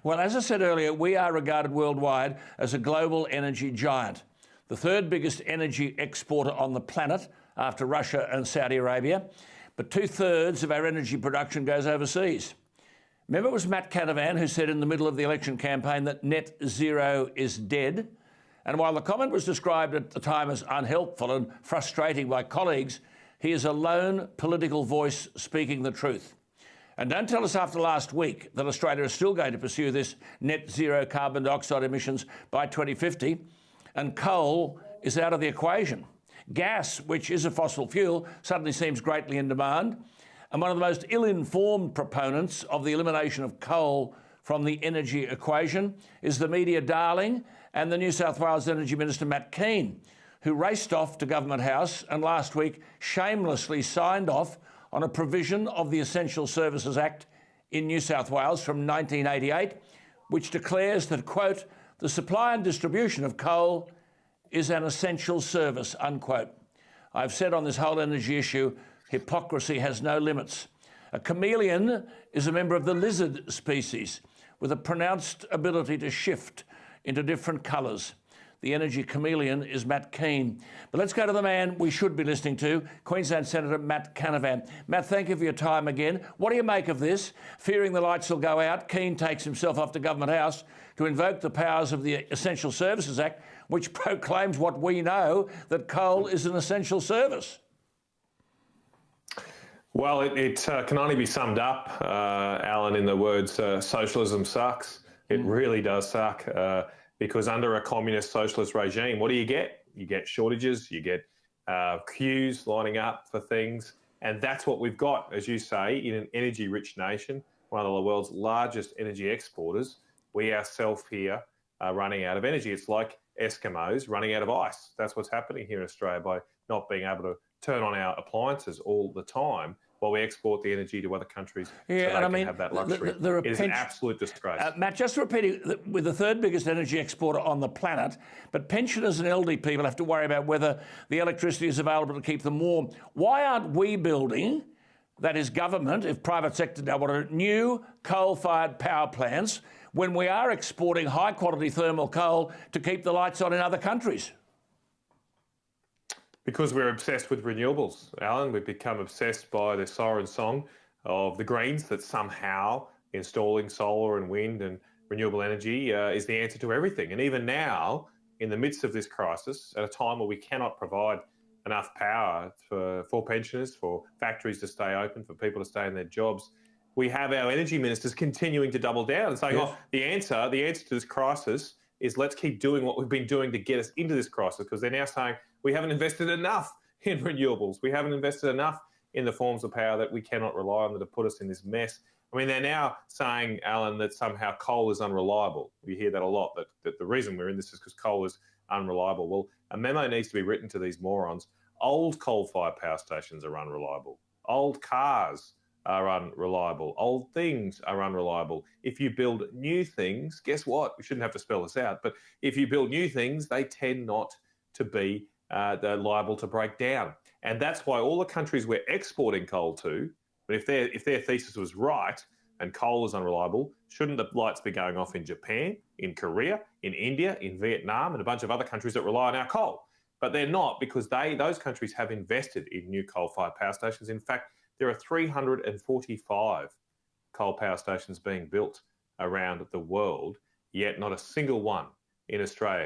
Well, as I said earlier, we are regarded worldwide as a global energy giant, the third biggest energy exporter on the planet after Russia and Saudi Arabia. But 2/3 of our energy production goes overseas. Remember, it was Matt Canavan who said in the middle of the election campaign that net zero is dead. And while the comment was described at the time as unhelpful and frustrating by colleagues, he is a lone political voice speaking the truth. And don't tell us after last week that Australia is still going to pursue this net zero carbon dioxide emissions by 2050 and coal is out of the equation. Gas, which is a fossil fuel, suddenly seems greatly in demand. And one of the most ill-informed proponents of the elimination of coal from the energy equation is the media darling and the New South Wales Energy Minister Matt Canavan, who raced off to Government House and last week shamelessly signed off on a provision of the Essential Services Act in New South Wales from 1988, which declares that, quote, the supply and distribution of coal is an essential service, unquote. I've said on this whole energy issue, hypocrisy has no limits. A chameleon is a member of the lizard species with a pronounced ability to shift into different colours. The energy chameleon is Matt Canavan. But let's go to the man we should be listening to, Queensland Senator Matt Canavan. Matt, thank you for your time again. What do you make of this? Fearing the lights will go out, Keane takes himself off to Government House to invoke the powers of the Essential Services Act, which proclaims what we know, that coal is an essential service. Well, it can only be summed up, Alan, in the words, socialism sucks. It really does suck. Because under a communist socialist regime, what do? You get shortages, you get queues lining up for things. And that's what we've got, as you say, in an energy-rich nation, one of the world's largest energy exporters. We ourselves here are running out of energy. It's like Eskimos running out of ice. That's what's happening here in Australia by not being able to turn on our appliances all the time while we export the energy to other countries so they can have that luxury. It is an absolute disgrace. Matt, just repeating, we're the third biggest energy exporter on the planet, but pensioners and elderly people have to worry about whether the electricity is available to keep them warm. Why aren't we building, that is government, if private sector now want new coal-fired power plants, when we are exporting high-quality thermal coal to keep the lights on in other countries? Because we're obsessed with renewables, Alan. We've become obsessed by the siren song of the Greens that somehow installing solar and wind and renewable energy is the answer to everything. And even now, in the midst of this crisis, at a time where we cannot provide enough power for pensioners, for factories to stay open, for people to stay in their jobs, we have our energy ministers continuing to double down and saying, oh, the answer to this crisis is let's keep doing what we've been doing to get us into this crisis, because they're now saying we haven't invested enough in renewables. We haven't invested enough in the forms of power that we cannot rely on that have put us in this mess. I mean, they're now saying, Alan, that somehow coal is unreliable. We hear that a lot, that the reason we're in this is because coal is unreliable. Well, a memo needs to be written to these morons. Old coal-fired power stations are unreliable. Old cars are unreliable. Old things are unreliable. If you build new things, guess what? We shouldn't have to spell this out, but if you build new things, they tend not to be they're liable to break down. And that's why all the countries we're exporting coal to, but if their thesis was right and coal is unreliable, shouldn't the lights be going off in Japan, in Korea, in India, in Vietnam, and a bunch of other countries that rely on our coal? But they're not, because those countries have invested in new coal-fired power stations. In fact, there are 345 coal power stations being built around the world, yet not a single one in Australia.